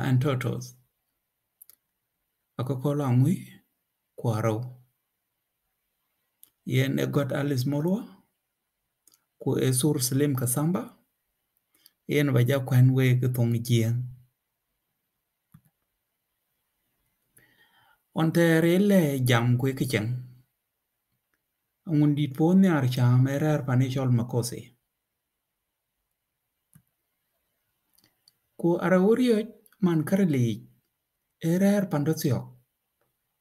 and turtles. Akakola ngui kwaro. Yen e got Alice Molwa ku e sur Slim Kasamba. Yen baja kwen we ke thong jieng. Ontere le jam kwe kicheng. Ngundi po ni archam erer panichol makosi. Ku arauriyo man karili erer pandosyok.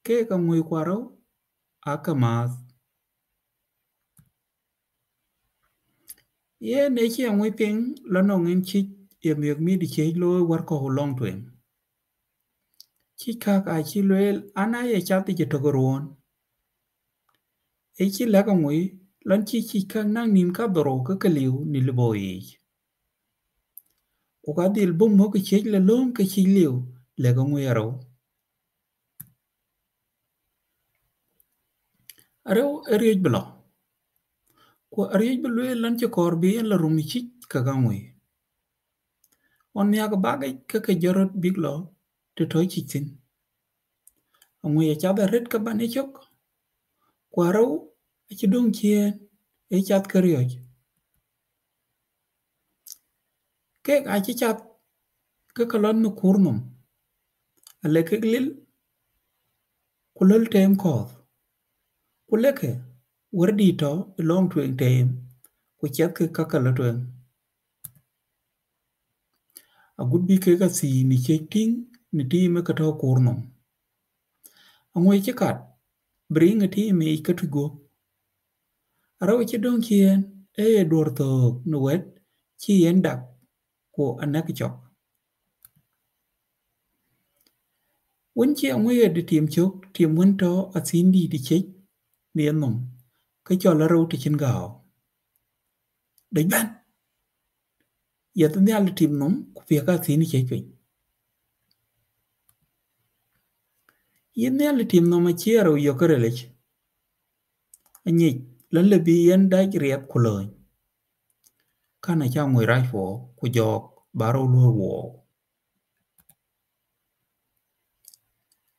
Ke ka ngui kwaro aka math. Ye nechi ngui ping lanong en chich yemiok midi chej lo warko hulong tweng. Chich kak achi loel anaye chati jitogoruon. Echi laka ngui lan chich kak nang nin ka doro kakaliw ni libo ich. Ukadil bum mo ke chej la lom ke chich liw laka ngui araw. Araw erioj belo. Ko arioj belo lan chakor bien la rumi chich kaka ngui. On niaga bagay kaka jorot biglo to toy chichin. Ngui ya chada red ka bane chok. Ko araw achi dong chien e chat karioj. Kek achi chat kakalon no kurnum. Ale kek lil kulil tem koth. Kuleke wardi to long tweng tem. Ku chat ke kakalatweng. A good be keka si ni checking ni team kato kurnum. Ngui chikat bring a team e katugo. Araw achi dong chien e dorto no wet chi endak ko anak chok. Wunchi ngui di team chok team winto a sindi di chek ni ennom. Cái cho là râu thì trên gạo. Đánh bạn. Giờ tôi nhớ là tìm nóng của việc các thứ này chạy chuyện. Yên nhớ là tìm nóng mà chia rồi yêu cái rэлech. Anh nhị lần là bị yên đáy riêng của lời. Khá này cho người rai phổ của dọc bà râu lùa vô.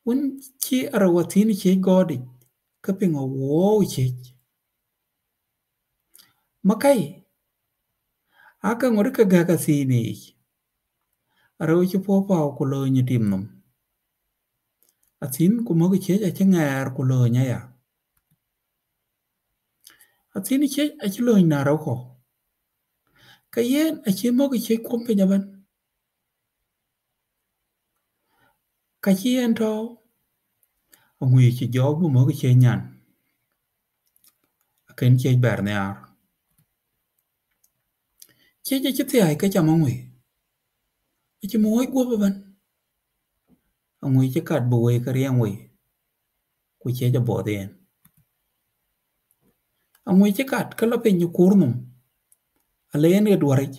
Wun chi ara wa thứ này chạy gò đi. Cái bình ngồi vô chạy. Makai. Aka ngồi cái gà xì này. Ara wa chú phô của lời như tìm nóng. Asin ku mogi chej ache ngar ku lo nyaya. Asin chej ache lo naro ko. Kayen ache mogi chej kumpe nyaban. Kachien to. Ngui chi jog bu mogi chej nyan. Aken chej ber ne ar. Chej ache thi ai ka chama ngui. Ache moi gupa ban. Ngui che kat buwe kariang ngui. Ku chej abo den. Ngui che kat kalape nyukurnum. Alayen e dwarij.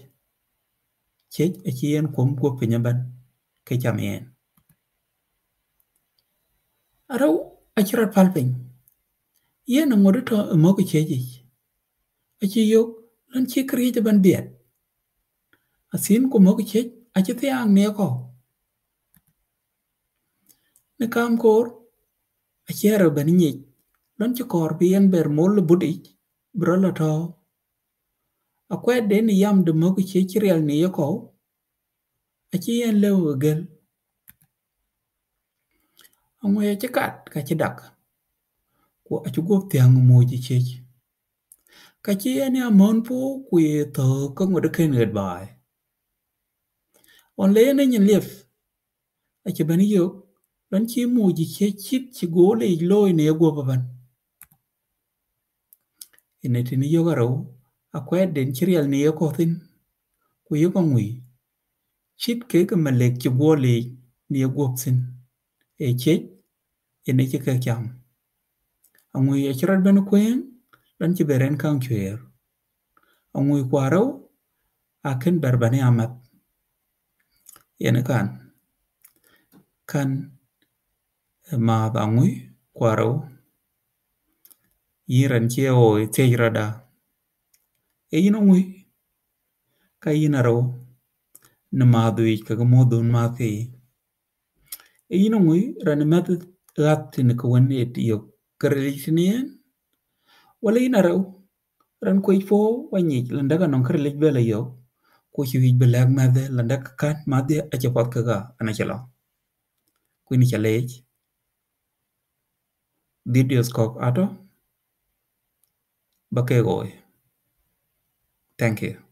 Chej ache yen kum gupa nyaban. Ke chamien. Araw achirat palping. Yen ngodo to mogi cheji. Achi yok lan chi kriye ban biet. Asin ku mogi chej achi thiang ne ko. Ne kam kor achi aro bani nyik. Lan chi kor bien ber mol budich. Brola to. Akwet den yam de mogi chej real ne ko. Achi yen lewo gel. Angwe achi kat kachi dak. Ku achi gop thiang moji chej. Kachi yen ya monpo ku ye to ko ngodo ken goodbye. On le ne nyen lief. Achi bani yok. Lan chi moji chej chit chi gole loy ne go baban. Inetini yoga raw. Akwet den chirial ne ko thin. Ku yoga ngui. Chit ke malek chi gole ne go sin. E chej. Ine chi ke cham. Angui achirat bani kwen. Lan chi beren kang chwer. Angui kwa raw. Aken berbani amat. Yene kan. Kan ma angui kwa raw. Yiran chi o tej rada. E yino ngui. Ka yina raw. Na madhuij kaka modun mathi. ino ngui ran mat gat tin ko wan et yo karelitnien wala ina raw ran ko fo wani landa ga non karelij bela yo ko ci wi belag madde landa kan madde a ci pot ka ana ci lo ku ni ci lej videos ko ato ba ke goy thank you